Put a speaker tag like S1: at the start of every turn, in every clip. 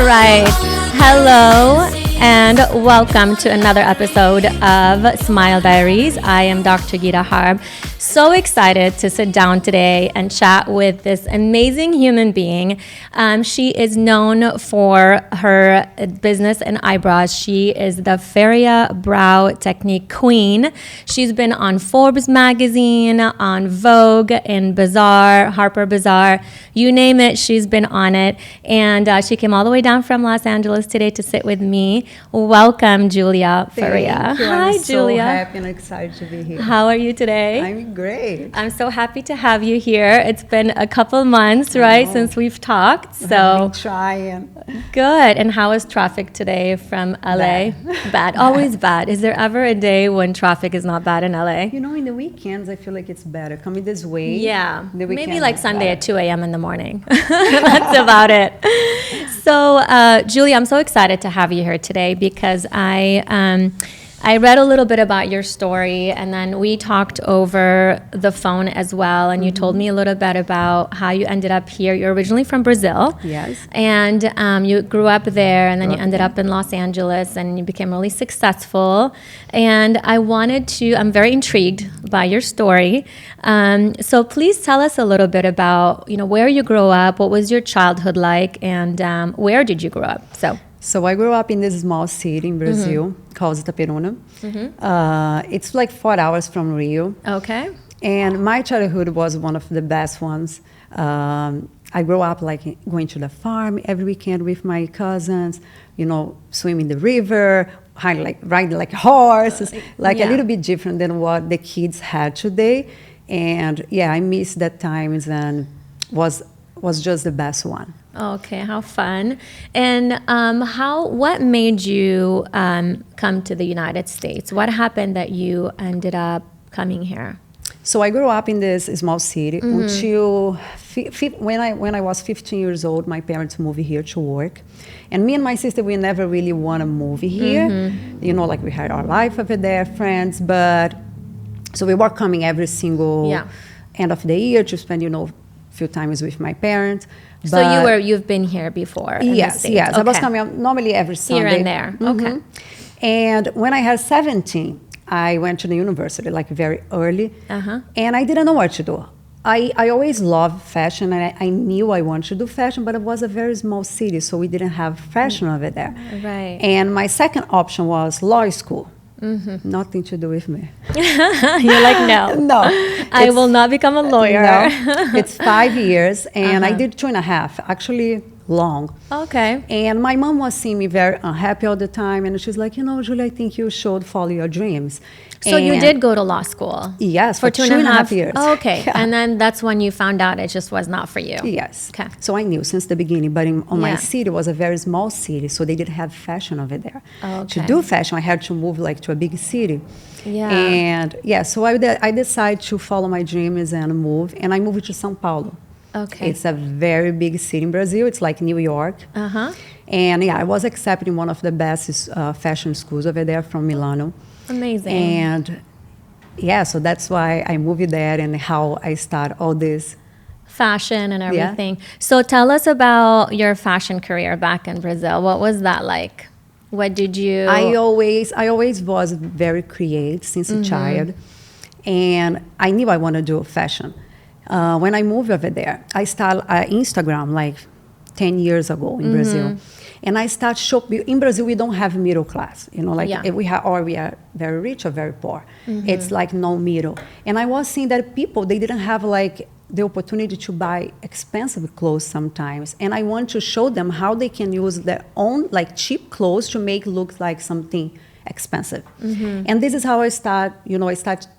S1: right. Hello and welcome to another episode of Smile Diaries. I am Dr. Guitta Harb. So excited to sit down today and chat with this amazing human being. She is known for her business and eyebrows. She is the Faria Brow technique queen. She's been on Forbes magazine, on Vogue, in Bazzar, Harper Bazaar, you name it, she's been on it. And she came all the way down from Los Angeles today to sit with me. Welcome, Julia Faria.
S2: Thank you.
S1: Hi,
S2: I'm
S1: Julia.
S2: so happy and excited to be here.
S1: How are you today?
S2: I'm great.
S1: I'm so happy to have you here. It's been a couple months, right, since we've talked. So
S2: I'm trying.
S1: good. And how is traffic today from LA? Bad. Always bad. Is there ever a day when traffic is not bad in LA?
S2: You know, in the weekends, I feel like it's better. Coming this way.
S1: Yeah.
S2: The
S1: Maybe
S2: weekends
S1: like
S2: it's
S1: Sunday
S2: better.
S1: at 2 a.m. in the morning. That's about it. So, Julia, I'm so excited to have you here today because I read a little bit about your story, and then we talked over the phone as well, and you told me a little bit about how you ended up here. You're originally from Brazil.
S2: Yes.
S1: And you grew up there, and then you ended up in Los Angeles, and you became really successful. And I'm very intrigued by your story. So please tell us a little bit about, where you grew up, what was your childhood like, and where did you grow up?
S2: So I grew up in this small city in Brazil called Itaperuna. It's like 4 hours from Rio.
S1: Okay.
S2: And my childhood was one of the best ones. I grew up like going to the farm every weekend with my cousins, swim in the river, ride like horses, a little bit different than what the kids had today. And yeah, I miss that times and was just the best one.
S1: Okay, how fun. And what made you come to the United States? What happened that you ended up coming here?
S2: So I grew up in this small city until when I was 15 years old, my parents moved here to work. And me and my sister, we never really want to move here. We had our life over there, friends, so we were coming every single end of the year to spend, few times with my parents.
S1: So you've been here before?
S2: Yes.
S1: Okay.
S2: I was coming normally every Sunday.
S1: Here and there. Okay.
S2: And when I had 17, I went to the university very early, and I didn't know what to do. I always loved fashion, and I knew I wanted to do fashion, but it was a very small city, so we didn't have fashion over there.
S1: Right.
S2: And my second option was law school. Nothing to do with me.
S1: You're like, no.
S2: No.
S1: I will not become a lawyer.
S2: No. It's 5 years, and I did 2.5, actually long.
S1: Okay.
S2: And my mom was seeing me very unhappy all the time, and she's like, Julia, I think you should follow your dreams.
S1: So you did go to law school?
S2: Yes,
S1: for 2.5
S2: years.
S1: Oh, okay.
S2: Yeah.
S1: And then that's when you found out it just was not for you?
S2: Yes.
S1: Okay.
S2: So I knew since the beginning, but my city was a very small city, so they didn't have fashion over there.
S1: Okay.
S2: To do fashion, I had to move to a big city.
S1: Yeah.
S2: And so I decided to follow my dreams and move, and I moved to São Paulo.
S1: Okay.
S2: It's a very big city in Brazil. It's like New York. And I was accepted in one of the best fashion schools over there from Milano.
S1: Amazing.
S2: And so that's why I moved there and how I start all this.
S1: Fashion and everything. So tell us about your fashion career back in Brazil. What was that like? What did you...
S2: I always was very creative since a child. And I knew I wanted to do fashion. When I moved over there, I started Instagram 10 years ago in Brazil. And I started shopping. In Brazil, we don't have middle class. We are very rich or very poor. It's like no middle. And I was seeing that people, they didn't have the opportunity to buy expensive clothes sometimes. And I want to show them how they can use their own cheap clothes to make look like something expensive. And this is how I start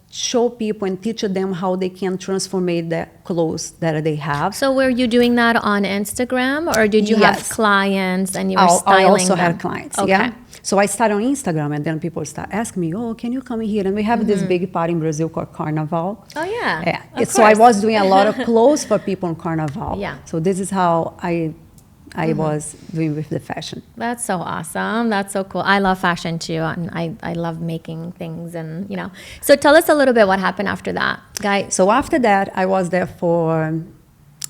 S2: show people and teach them how they can transform the clothes that they have.
S1: So were you doing that on Instagram, or did you have clients and you were styling
S2: I also
S1: them?
S2: had clients,
S1: Okay.
S2: So I started on Instagram, and then people start asking me, can you come here? And we have this big party in Brazil called Carnival.
S1: Oh, yeah.
S2: So I was doing a lot of clothes for people on Carnival.
S1: Yeah.
S2: So this is how I was doing with the fashion.
S1: That's so awesome. That's so cool. I love fashion too, and I love making things, and So tell us a little bit what happened after that, guys.
S2: So after that, I was there for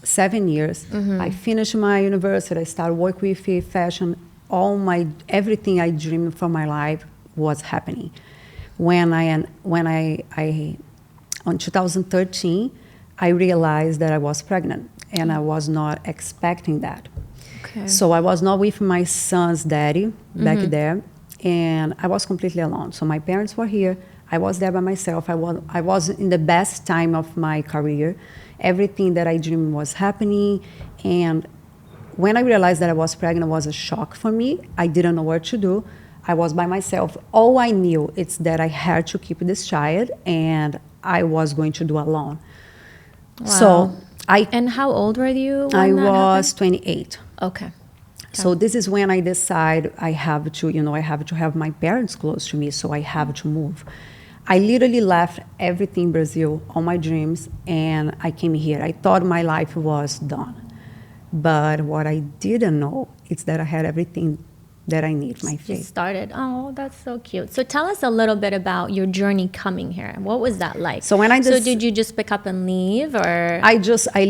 S2: 7 years. I finished my university. I started work with fashion. Everything I dreamed for my life was happening. When I on 2013, I realized that I was pregnant, and I was not expecting that.
S1: Okay.
S2: So I was not with my son's daddy back there, and I was completely alone. So my parents were here. I was there by myself. I was in the best time of my career. Everything that I dreamed was happening, and when I realized that I was pregnant, it was a shock for me. I didn't know what to do. I was by myself. All I knew is that I had to keep this child, and I was going to do alone.
S1: Wow.
S2: So
S1: And how old were you when
S2: I
S1: that
S2: was
S1: happened?
S2: 28.
S1: Okay.
S2: So this is when I decide I have to have my parents close to me, so I have to move. I literally left everything in Brazil, all my dreams, and I came here. I thought my life was done. But what I didn't know is that I had everything that I need, my
S1: You
S2: faith.
S1: started. Oh, that's so cute. So tell us a little bit about your journey coming here. What was that like?
S2: So when I
S1: So
S2: just-
S1: did you just pick up and leave, or?
S2: I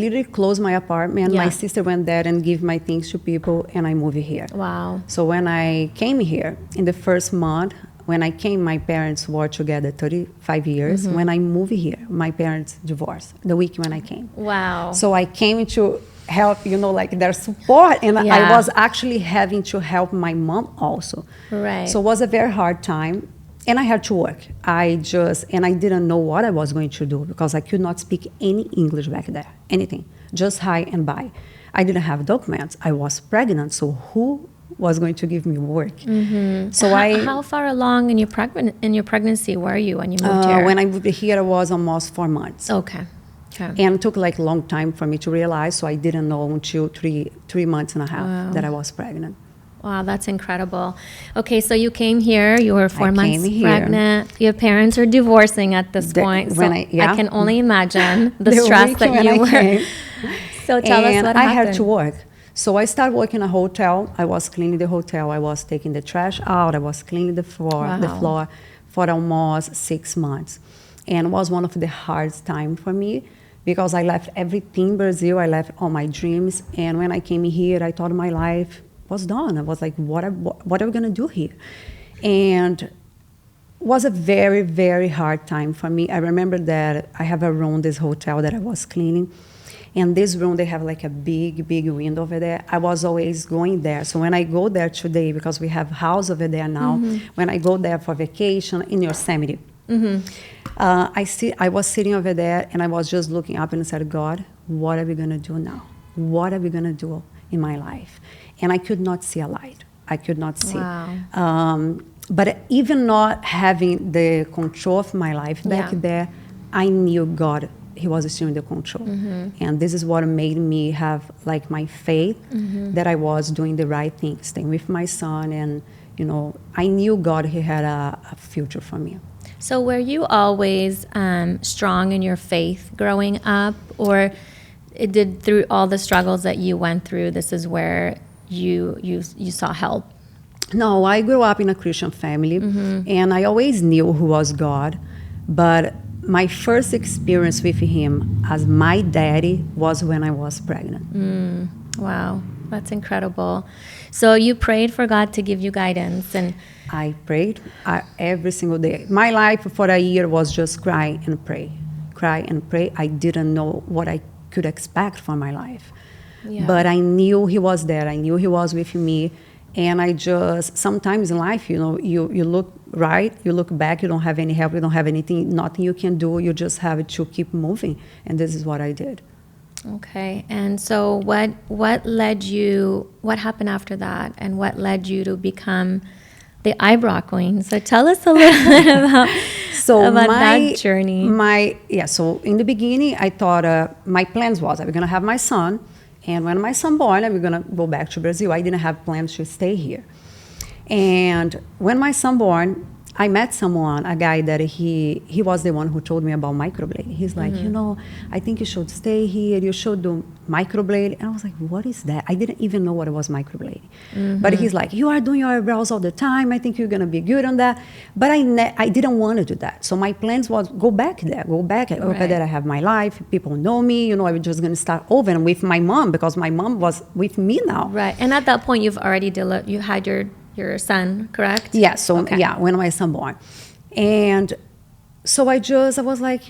S2: literally closed my apartment.
S1: Yeah.
S2: My sister went there and gave my things to people, and I moved here.
S1: Wow.
S2: So when I came here, in the first month, when I came, my parents were together 35 years. When I moved here, my parents divorced the week when I came.
S1: Wow.
S2: So I came to help, like their support, and
S1: Yeah.
S2: I was actually having to help my mom also.
S1: Right.
S2: So it was a very hard time, and I had to work. And I didn't know what I was going to do because I could not speak any English back there, anything, just hi and bye. I didn't have documents. I was pregnant, so who was going to give me work? So
S1: how far along in your pregnancy were you when you moved here?
S2: when I moved here, I was almost 4 months.
S1: Okay. Okay.
S2: And it took like a long time for me to realize, so I didn't know until three months and a half that I was pregnant.
S1: Wow, that's incredible. Okay, so you came here. You were 4
S2: I
S1: months
S2: came here.
S1: pregnant. Your parents are divorcing at this point. So I can only imagine the stress
S2: week
S1: that
S2: when
S1: you
S2: I
S1: were.
S2: came.
S1: So tell us
S2: And
S1: what
S2: I
S1: happened.
S2: had to work. So I started working in a hotel. I was cleaning the hotel. I was taking the trash out. I was cleaning the floor for almost 6 months. And it was one of the hardest times for me because I left everything in Brazil. I left all my dreams. And when I came here, I thought my life was done. I was like, what are we going to do here? And it was a very, very hard time for me. I remember that I have a room, this hotel that I was cleaning. And this room, they have like a big, big window over there. I was always going there. So when I go there today, because we have house over there now, when I go there for vacation in Yosemite, I was sitting over there and I was just looking up and I said, God, what are we going to do now? What are we going to do in my life? And I could not see a light. I could not see.
S1: Wow.
S2: But even not having the control of my life back there, I knew God, He was still in the control. And this is what made me have like my faith that I was doing the right thing, staying with my son. And, I knew God, He had a future for me.
S1: So were you always strong in your faith growing up, or it did through all the struggles that you went through, this is where you saw help?
S2: No, I grew up in a Christian family, and I always knew who was God. But my first experience with Him as my daddy was when I was pregnant.
S1: Wow, that's incredible. So you prayed for God to give you guidance, and
S2: I prayed every single day. My life for a year was just cry and pray. I didn't know what I could expect for my life.
S1: Yeah.
S2: But I knew He was there. I knew He was with me. And I just, sometimes in life, you look right, you look back, you don't have any help, you don't have anything, nothing you can do. You just have to keep moving. And this is what I did.
S1: Okay, and so what happened after that, and what led you to become the eyebrow queen? So tell us a little bit about that journey.
S2: So in the beginning, I thought my plans was I'm going to have my son, and when my son born, I'm going to go back to Brazil. I didn't have plans to stay here. And when my son born, I met someone, a guy that he was the one who told me about microblade. He's like, I think you should stay here. You should do microblade. And I was like, what is that? I didn't even know what it was microblade. But he's like, you are doing your eyebrows all the time. I think you're going to be good on that. But I didn't want to do that. So my plans was go back there. Okay, there I have my life. People know me. I was just going to start over and with my mom because my mom was with me now.
S1: Right. And at that point, you've already you had your son, correct?
S2: Yeah. So when my son born, and so I was like,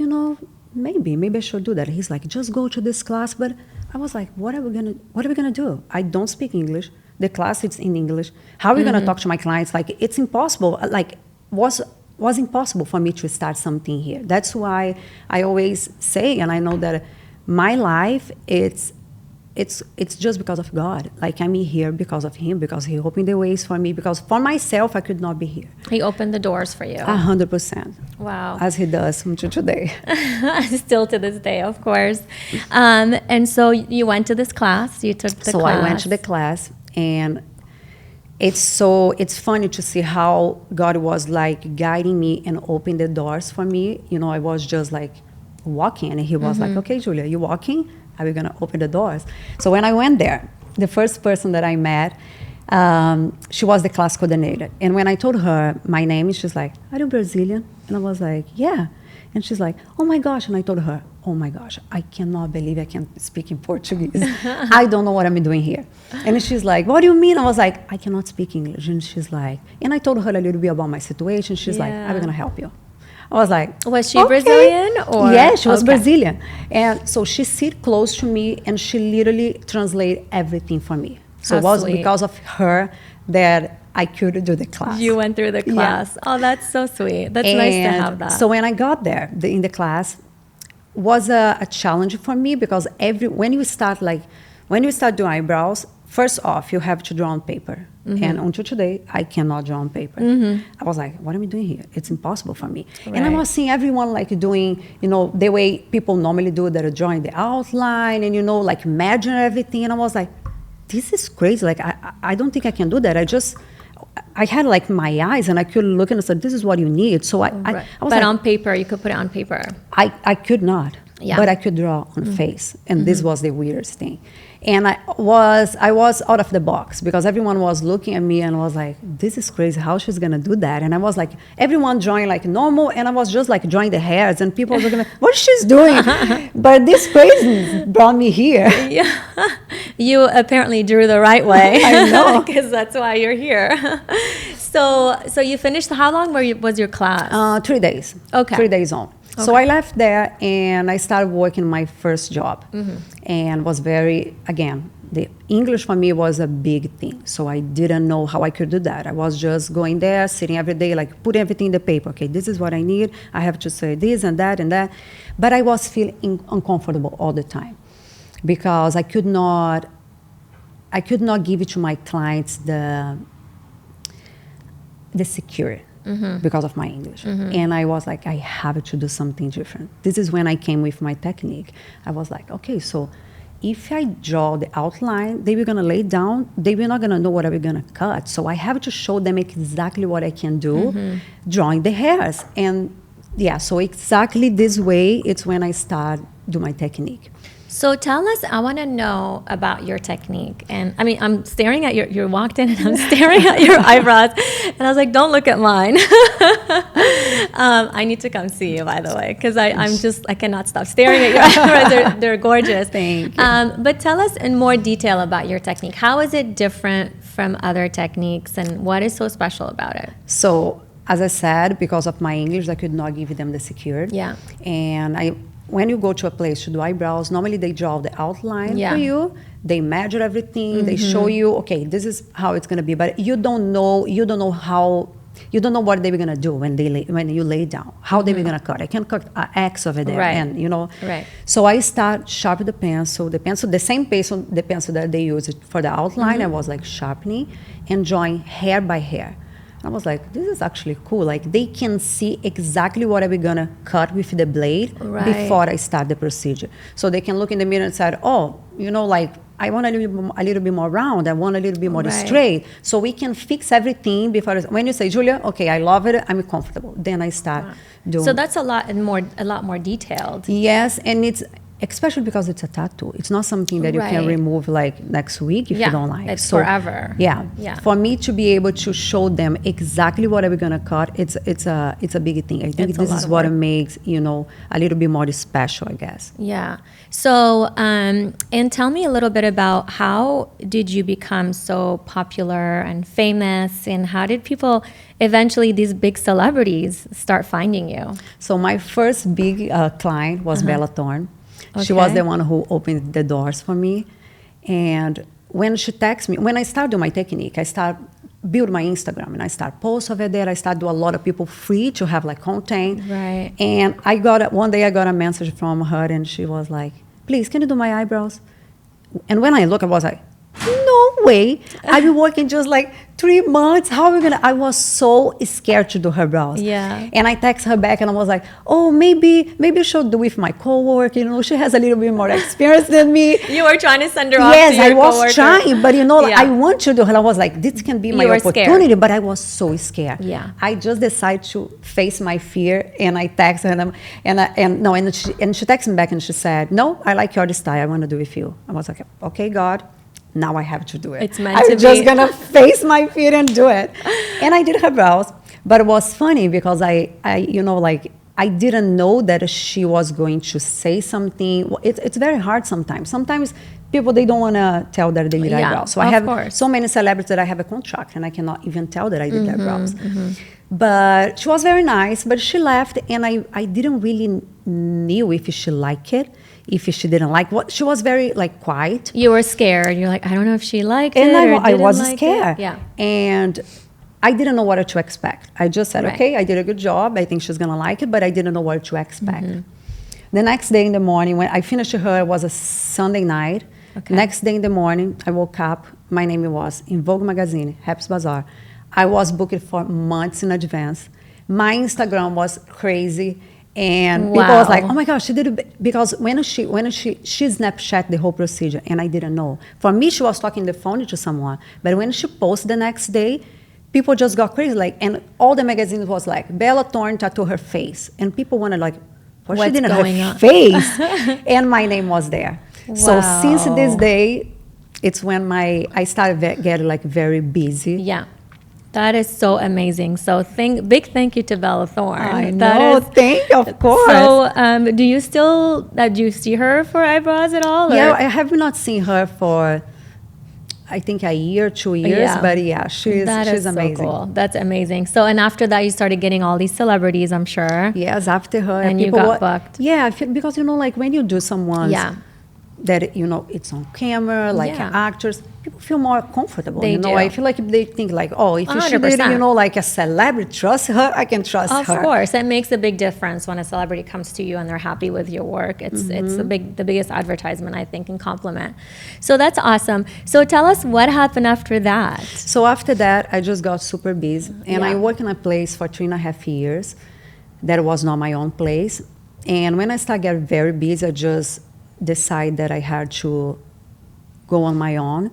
S2: maybe I should do that. He's like, just go to this class. But I was like, what are we gonna do? I don't speak English. The class is in English. How are we gonna talk to my clients? Like, it's impossible. Like, was impossible for me to start something here. That's why I always say, and I know that my life, it's just because of God. Like, I'm here because of Him, because He opened the ways for me, because for myself, I could not be here.
S1: He opened the doors for you.
S2: 100%.
S1: Wow.
S2: As He does until today.
S1: Still to this day, of course. And so you went to this class, you took the class.
S2: So I went to the class, and it's funny to see how God was like guiding me and opening the doors for me. I was just like walking, and He was like, okay, Julia, you walking? Are we going to open the doors? So when I went there, the first person that I met, she was the class coordinator. And when I told her my name, she's like, are you Brazilian? And I was like, yeah. And she's like, oh my gosh. And I told her, oh my gosh, I cannot believe I can speak in Portuguese. I don't know what I'm doing here. And she's like, what do you mean? I was like, I cannot speak English. And she's like, and I told her a little bit about my situation. She's like, I'm going to help you. I was like,
S1: was she Brazilian? Or?
S2: Yeah, she was Brazilian. And so she sit close to me, and she literally translate everything for me. So it was because of her that I could do the class.
S1: You went through the class. Yeah. Oh, that's so sweet. That's nice to have that.
S2: So when I got there in the class, was a challenge for me because when you start doing eyebrows, first off, you have to draw on paper. And until today, I cannot draw on paper. I was like, what am I doing here? It's impossible for me. Right. And I was seeing everyone like doing, the way people normally do, that are drawing the outline and, like imagine everything. And I was like, this is crazy. Like, I don't think I can do that. I had like my eyes, and I could look and I said, this is what you need. So I was
S1: but like, on paper, you could put it on paper.
S2: I could not, but I could draw on face. And this was the weirdest thing. And I was out of the box because everyone was looking at me and was like, this is crazy, how she's gonna do that? And I was like, everyone drawing like normal, and I was just like drawing the hairs, and people were looking at what she's doing. But this crazy brought me here.
S1: Yeah. You apparently drew the right way.
S2: I know.
S1: Because that's why you're here. So you finished, how long was your class?
S2: 3 days.
S1: Okay.
S2: 3 days on. Okay. So I left there and I started working my first job, and was the English for me was a big thing. So I didn't know how I could do that. I was just going there, sitting every day, like put everything in the paper. Okay, this is what I need. I have to say this and that and that. But I was feeling uncomfortable all the time because I could not give it to my clients the security. Because of my English. And I was like, I have to do something different. This is when I came with my technique. I was like, okay, so if I draw the outline, they were going to lay down, they were not going to know what I was going to cut. So I have to show them exactly what I can do, drawing the hairs. And yeah, so exactly this way, it's when I start do my technique.
S1: So tell us, I want to know about your technique. And I mean, I'm staring at you walked in and I'm staring at your eyebrows. And I was like, don't look at mine. I need to come see you, by the way, because I cannot stop staring at your eyebrows. They're gorgeous.
S2: Thank you.
S1: But tell us in more detail about your technique. How is it different from other techniques, and what is so special about it?
S2: So, as I said, because of my English, I could not give them the security.
S1: Yeah.
S2: And when you go to a place to do eyebrows, normally they draw the outline for you. They measure everything. They show you, okay, this is how it's going to be. But you don't know what they were going to do when you lay down, how they were going to cut. I can cut an X over there.
S1: Right.
S2: And,
S1: Right.
S2: So I start sharpen the pencil, the same pencil that they use for the outline. I was like sharpening and drawing hair by hair. I was like, this is actually cool. Like, they can see exactly what I'm going to cut with the blade before I start the procedure. So they can look in the mirror and say, oh, like, I want a little bit more round. I want a little bit more
S1: Right.
S2: straight. So we can fix everything before. When you say, Julia, okay, I love it. I'm comfortable. Then I start doing.
S1: So that's a lot more detailed.
S2: Yes, and it's especially because it's a tattoo. It's not something that you can
S1: Right.
S2: remove like next week if you don't like.
S1: It's forever.
S2: Yeah.
S1: Yeah.
S2: For me to be able to show them exactly what I'm gonna cut, it's a big thing. I think
S1: It's a
S2: this
S1: lot
S2: is
S1: of
S2: what
S1: work.
S2: makes a little bit more special, I guess.
S1: Yeah. So, and tell me a little bit about how did you become so popular and famous, and how did people eventually, these big celebrities, start finding you?
S2: So my first big client was Bella Thorne. She was
S1: Okay.
S2: the one who opened the doors for me. And when she texts me, when I start doing my technique, I start build my Instagram and I start post over there. I start do a lot of people free to have like content.
S1: Right.
S2: And one day I got a message from her and she was like, please, can you do my eyebrows? And when I look, I was like, no way. I've been working just like 3 months. How are we gonna? I was so scared to do her brows.
S1: Yeah.
S2: And I text her back and I was like, oh, maybe I should do with my coworker. She has a little bit more experience than me.
S1: You were trying to send her off
S2: Yes,
S1: to your
S2: I was
S1: coworker.
S2: trying, but
S1: Yeah.
S2: I want to do her. I was like, this can be my
S1: You were scared.
S2: opportunity, but I was so scared.
S1: Yeah.
S2: I just decided to face my fear, and I text her, and she texted me back, and she said, no, I like your style. I want to do it with you. I was like, okay, God. Now I have to do it.
S1: It's meant
S2: I'm
S1: to
S2: just
S1: be.
S2: gonna face my fear and do it. And I did her brows, but it was funny because I didn't know that she was going to say something. It's very hard sometimes. Sometimes people, they don't want to tell that they did
S1: Yeah,
S2: eyebrows. So I
S1: of
S2: have
S1: course.
S2: so many celebrities that I have a contract and I cannot even tell that I did their brows. But she was very nice, but she left and I didn't really knew if she liked it, if she didn't like what. She was very like quiet.
S1: You were scared. You're like, I don't know if she liked
S2: And
S1: it or
S2: I
S1: didn't
S2: was
S1: like
S2: scared.
S1: It. Yeah.
S2: And I didn't know what to expect. I just said,
S1: Right.
S2: okay, I did a good job. I think she's going to like it, but I didn't know what to expect. The next day in the morning, when I finished her, it was a Sunday night.
S1: Okay.
S2: Next day in the morning, I woke up. My name was in Vogue magazine, Harpers Bazaar. I was booked for months in advance. My Instagram was crazy. And people was like, oh my gosh, she did it. Because when she Snapchat the whole procedure, and I didn't know. For me, she was talking the phone to someone. But when she posted the next day, people just got crazy. Like, and all the magazines was like, Bella Thorne tattoo her face. And people wanted like, what she
S1: What's
S2: did in
S1: going
S2: her
S1: on?
S2: face? And my name was there. So
S1: Wow.
S2: since this day, it's when I started getting like very busy.
S1: Yeah. That is so amazing. So big thank you to Bella Thorne.
S2: I
S1: That
S2: know,
S1: is-
S2: thank you, of course.
S1: So, do you see her for eyebrows at all?
S2: Yeah,
S1: or-
S2: I have not seen her for, I think, a year, 2 years.
S1: Yeah.
S2: But yeah, she's
S1: so
S2: amazing.
S1: cool. That's amazing. So, and after that, you started getting all these celebrities, I'm sure.
S2: Yes, after her.
S1: And you got booked.
S2: Yeah, I feel, because, like when you do someone
S1: Yeah.
S2: that, it's on camera, like
S1: Yeah.
S2: actors, people feel more comfortable.
S1: They do.
S2: I feel like they think like, oh, if she did,
S1: 100%.
S2: like a celebrity, trust her, I can trust
S1: Of
S2: her.
S1: course, it makes a big difference when a celebrity comes to you and they're happy with your work. It's the biggest advertisement, I think, and compliment. So that's awesome. So tell us what happened after that.
S2: So after that, I just got super busy. And
S1: Yeah.
S2: I worked in a place for 3.5 years. That was not my own place. And when I started getting very busy, I just decided that I had to go on my own,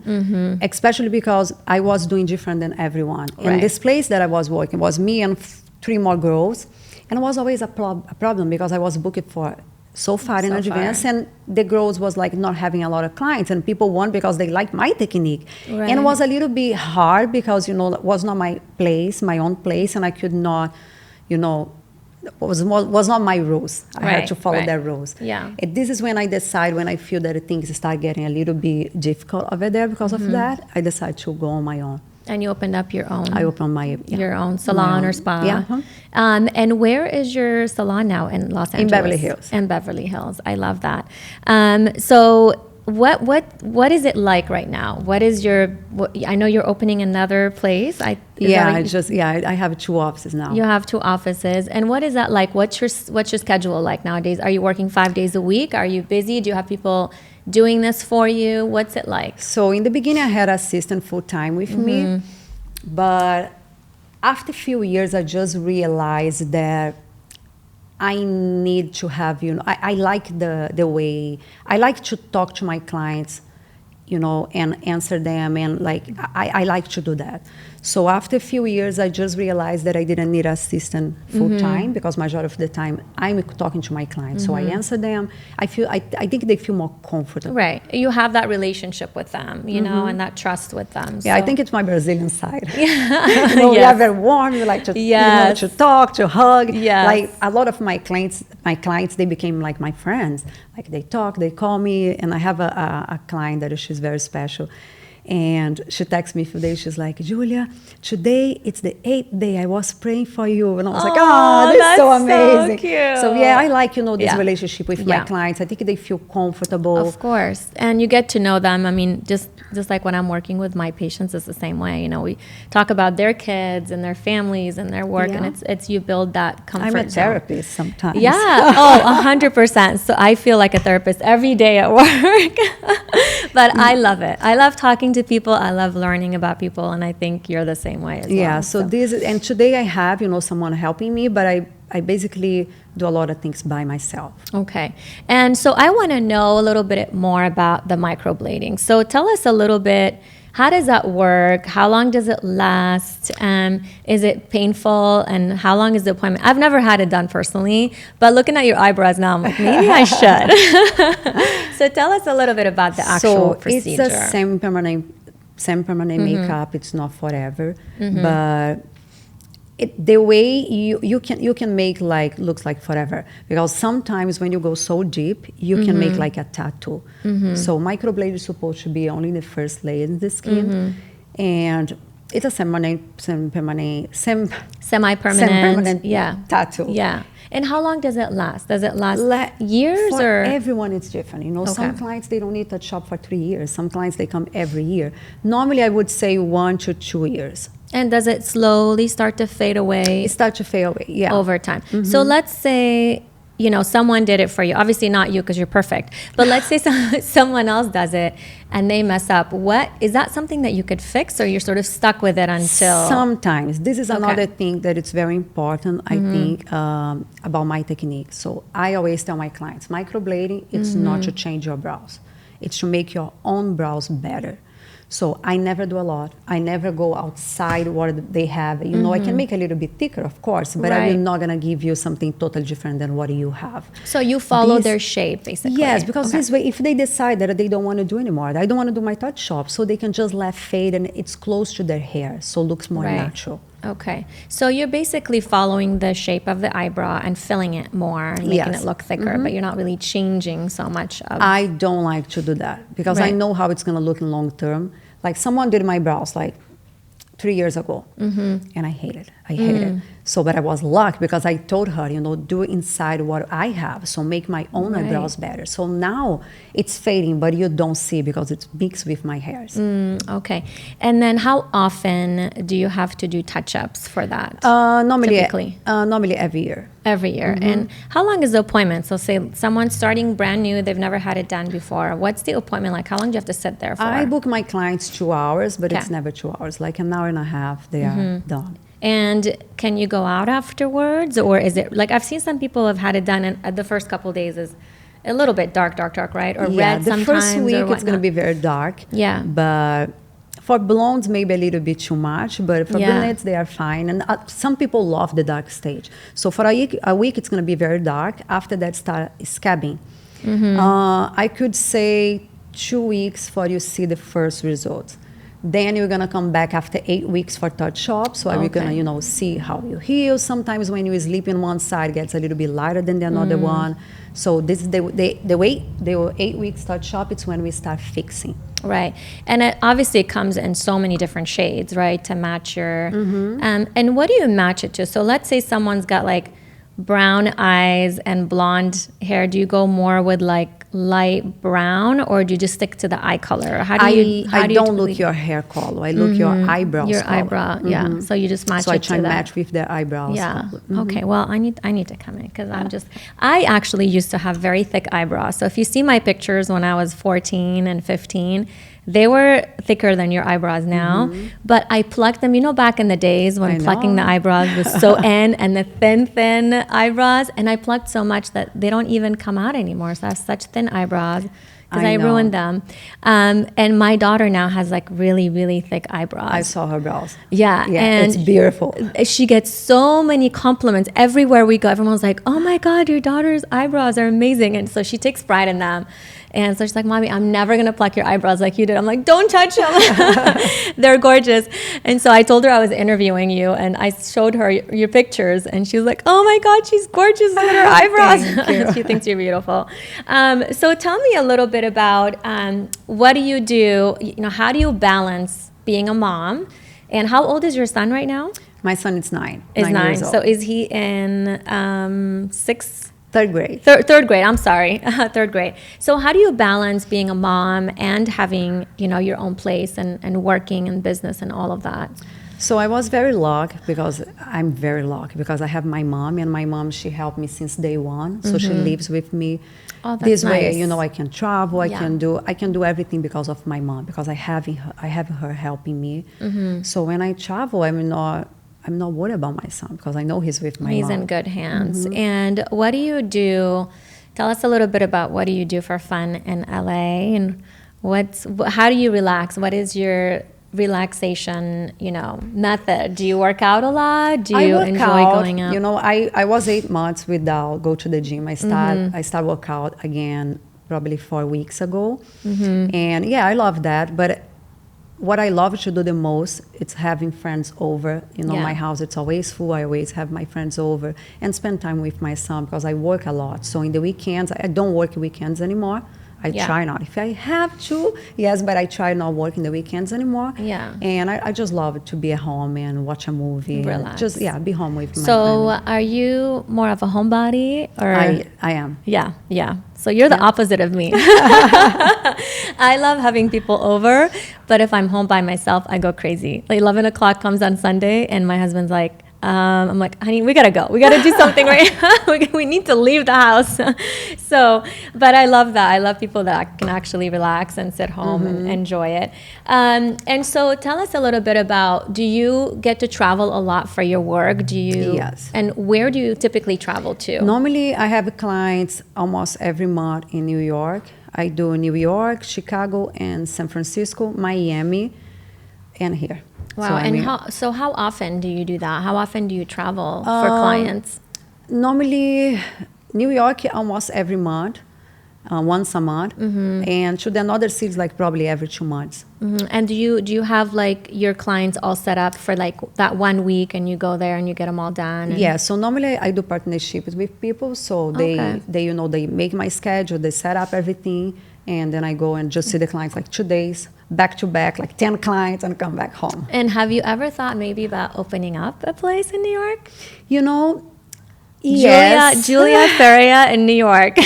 S2: especially because I was doing different than everyone.
S1: Right.
S2: And this place that I was working was me and 3 more girls. And it was always a problem because I was booked for so far in
S1: So
S2: advance.
S1: far.
S2: And the girls was like not having a lot of clients. And people want because they like my technique.
S1: Right.
S2: And it was a little bit hard because, it was not my place, my own place. And I could not, was not my rules. I had to follow their rules.
S1: Yeah.
S2: And this is when I decide, when I feel that things start getting a little bit difficult over there because of that, I decide to go on my own.
S1: And you opened up your own.
S2: I opened
S1: your own salon
S2: my
S1: or
S2: own.
S1: spa.
S2: Yeah.
S1: And where is your salon now in Los Angeles?
S2: In Beverly Hills.
S1: In Beverly Hills. I love that. So what is it like right now? What is I know you're opening another place. I
S2: have 2 offices now.
S1: You have 2 offices. And what is that like? What's your schedule like nowadays? Are you working 5 days a week? Are you busy? Do you have people doing this for you? What's it like?
S2: So in the beginning, I had an assistant full-time with me. But after a few years, I just realized that I need to have, I like the way, I like to talk to my clients and answer them. And like, I like to do that. So after a few years, I just realized that I didn't need an assistant full time, because majority of the time I'm talking to my clients. So I answer them. I think they feel more comfortable.
S1: Right. You have that relationship with them, and that trust with them.
S2: Yeah, I think it's my Brazilian side. Yeah. We are very warm. We like to, to talk, to hug.
S1: Yes.
S2: Like a lot of my clients, they became like my friends. Like they talk, they call me, and I have a client that she's very special. And she texts me a few days. She's like, Julia, today it's the 8th day. I was praying for you. And I was like, oh, that's so amazing.
S1: So cute.
S2: So yeah, I like, this relationship with my clients. I think they feel comfortable.
S1: Of course. And you get to know them. I mean, just like when I'm working with my patients, it's the same way. We talk about their kids and their families and their work. And it's you build that comfort
S2: I'm a therapist sometimes.
S1: Yeah. Oh, 100%. So I feel like a therapist every day at work. But I love it. I love talking to people. I love learning about people, and I think you're the same way as well.
S2: Yeah, so and today I have, someone helping me, but I basically do a lot of things by myself.
S1: Okay. And so I want to know a little bit more about the microblading. So tell us a little bit, how does that work? How long does it last? Is it painful? And how long is the appointment? I've never had it done personally, but looking at your eyebrows now, I'm like, maybe I should. So tell us a little bit about the actual procedure.
S2: It's a semi-permanent makeup. It's not forever, but the way you can make looks like forever, because sometimes when you go so deep, you can make like a tattoo. So microblade is supposed to be only the first layer in the skin, and it's a semi-permanent tattoo.
S1: Yeah. And how long does it last? Does it last years?
S2: For
S1: or
S2: everyone, it's different. Some clients, they don't need to shop for 3 years. Some clients, they come every year. Normally, I would say 1 to 2 years.
S1: And does it slowly start to fade away?
S2: It starts to fade away, yeah.
S1: Over time. So let's say, someone did it for you. Obviously not you, because you're perfect. But let's say someone else does it and they mess up. Is that something that you could fix, or you're sort of stuck with it until?
S2: Sometimes. This is another thing that it's very important, I think, about my technique. So I always tell my clients, microblading, it's not to change your brows. It's to make your own brows better. So I never do a lot. I never go outside what they have. I can make a little bit thicker, of course, but I'm not going to give you something totally different than what you have.
S1: So you follow their shape, basically.
S2: Yes, because this way, if they decide that they don't want to do anymore, I don't want to do my touch up, so they can just let fade, and it's close to their hair, so it looks more natural.
S1: Okay. So you're basically following the shape of the eyebrow and filling it more and making it look thicker, but you're not really changing so much of...
S2: I don't like to do that, because I know how it's going to look in long term. Like someone did my brows like 3 years ago, and I hate it. I hate it. So, but I was lucky, because I told her, do inside what I have. So make my own eyebrows better. So now it's fading, but you don't see, because it's mixed with my hairs.
S1: Okay. And then how often do you have to do touch-ups for that?
S2: Normally every year.
S1: Every year. And how long is the appointment? So say someone's starting brand new, they've never had it done before. What's the appointment like? How long do you have to sit there for?
S2: I book my clients 2 hours, but it's never 2 hours. Like an hour and a half, they are done.
S1: And can you go out afterwards? Or is it, like I've seen some people have had it done, and the first couple of days is a little bit dark, right? Or red sometimes.
S2: The first week it's going to be very dark.
S1: Yeah.
S2: But for blondes, maybe a little bit too much. But for brunettes, they are fine. And some people love the dark stage. So for a week, it's going to be very dark. After that, start scabbing. I could say 2 weeks for you see the first results. Then you're gonna come back after 8 weeks for touch up. So we're gonna, see how you heal. Sometimes when you sleep in one side, it gets a little bit lighter than the another one. So this is the way the 8 weeks touch up. It's when we start fixing.
S1: Right, and obviously it comes in so many different shades, right, to match your. And what do you match it to? So let's say someone's got like brown eyes and blonde hair. Do you go more with like light brown, or do you just stick to the eye color? How do you?
S2: I don't look your hair color. I look your eyebrows.
S1: Your
S2: color.
S1: Eyebrow, yeah. So you just match.
S2: So I try to match with their eyebrows.
S1: Yeah. Okay. Well, I need to come in, because I actually used to have very thick eyebrows. So if you see my pictures when I was 14 and 15. They were thicker than your eyebrows now, but I plucked them. Back in the days when plucking the eyebrows was so in, and the thin eyebrows, and I plucked so much that they don't even come out anymore. So I have such thin eyebrows. because I ruined them. And my daughter now has like really, really thick eyebrows.
S2: I saw her brows.
S1: Yeah. And
S2: it's beautiful.
S1: She gets so many compliments everywhere we go. Everyone's like, oh my God, your daughter's eyebrows are amazing. And so she takes pride in them. And so she's like, Mommy, I'm never going to pluck your eyebrows like you did. I'm like, don't touch them. They're gorgeous. And so I told her I was interviewing you, and I showed her your pictures, and she was like, oh my God, she's gorgeous with her eyebrows. She thinks you're beautiful. So tell me a little bit about what do you do? How do you balance being a mom? And how old is your son right now?
S2: My son is 9.
S1: Is 9.
S2: Years old.
S1: So is he in
S2: Third grade.
S1: Third grade, I'm sorry. Third grade. So how do you balance being a mom and having, your own place and working in business and all of that?
S2: So I was very lucky because I'm very lucky because I have my mom, and my mom, she helped me since day one. So she lives with me.
S1: Oh, that's
S2: this
S1: nice.
S2: way, I can travel, I can do everything because of my mom, because I have her helping me. So when I travel, I'm not worried about my son because I know he's with my mom.
S1: He's in good hands. And what do you do? Tell us a little bit about what do you do for fun in LA, and how do you relax? What is your relaxation, method? Do you work out a lot? Do you enjoy going out?
S2: I was 8 months without go to the gym. I start work out again probably 4 weeks ago. And yeah, I love that. But what I love to do the most, it's having friends over. My house, it's always full. I always have my friends over and spend time with my son because I work a lot. So in the weekends, I don't work weekends anymore. I try not. If I have to, yes, but I try not working the weekends anymore.
S1: Yeah.
S2: And I just love it to be at home and watch a movie.
S1: Relax.
S2: Just, be home with my
S1: So
S2: family.
S1: are you more of a homebody? Or
S2: I am.
S1: Yeah. So you're the opposite of me. I love having people over, but if I'm home by myself, I go crazy. Like 11 o'clock comes on Sunday, and my husband's like, I'm like, honey, we gotta go. We gotta do something right now. We need to leave the house. But I love that. I love people that can actually relax and sit home and enjoy it. And so tell us a little bit about, do you get to travel a lot for your work?
S2: Yes.
S1: And where do you typically travel to?
S2: Normally, I have clients almost every month in New York. I do New York, Chicago, and San Francisco, Miami, and here.
S1: Wow. How often do you do that? How often do you travel for clients?
S2: Normally, New York almost every month, once a month, and to the another cities like probably every 2 months.
S1: And do you have like your clients all set up for like that 1 week, and you go there and you get them all done?
S2: Yeah. So normally I do partnerships with people, so they make my schedule, they set up everything, and then I go and just see the clients like 2 days. Back to back, like 10 clients, and come back home.
S1: And have you ever thought maybe about opening up a place in New York?
S2: Yes.
S1: Julia Faria in New York.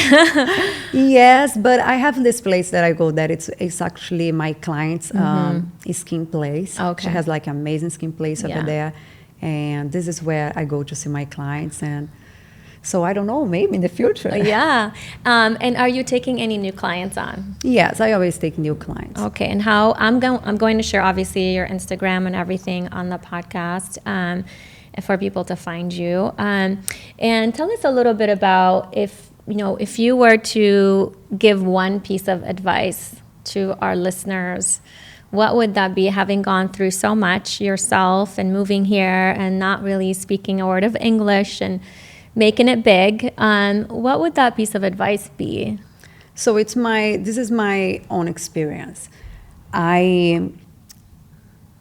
S2: Yes, but I have this place that I go that it's actually my client's skin place.
S1: Okay.
S2: She has like amazing skin place over there. And this is where I go to see my clients. And so I don't know, maybe in the future.
S1: Yeah. And are you taking any new clients on?
S2: Yes, I always take new clients.
S1: Okay. And how I'm going to share obviously your Instagram and everything on the podcast for people to find you. And tell us a little bit about if you were to give one piece of advice to our listeners, what would that be, having gone through so much yourself and moving here and not really speaking a word of English and making it big? What would that piece of advice be?
S2: So this is my own experience.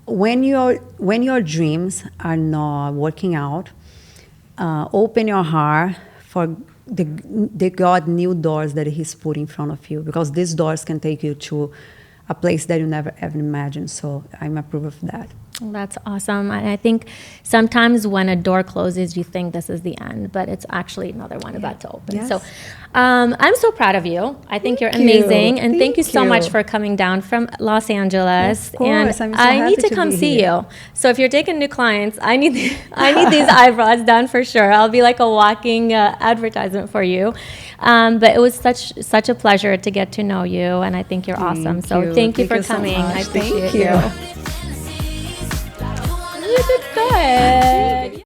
S2: When your dreams are not working out, open your heart for the God new doors that He's put in front of you, because these doors can take you to a place that you never ever imagined. So I'm a proof of that.
S1: That's awesome. And I think sometimes when a door closes, you think this is the end, but it's actually another one about to open.
S2: Yes.
S1: So I'm so proud of you. I think you're amazing. And thank you so much for coming down from Los Angeles.
S2: Of course,
S1: and
S2: I'm so
S1: I need
S2: happy
S1: to come
S2: be
S1: see
S2: here.
S1: you. So if you're taking new clients, I need these eyebrows done for sure. I'll be like a walking advertisement for you. But it was such a pleasure to get to know you, and I think you're awesome. So thank you for coming. I appreciate you. You did good.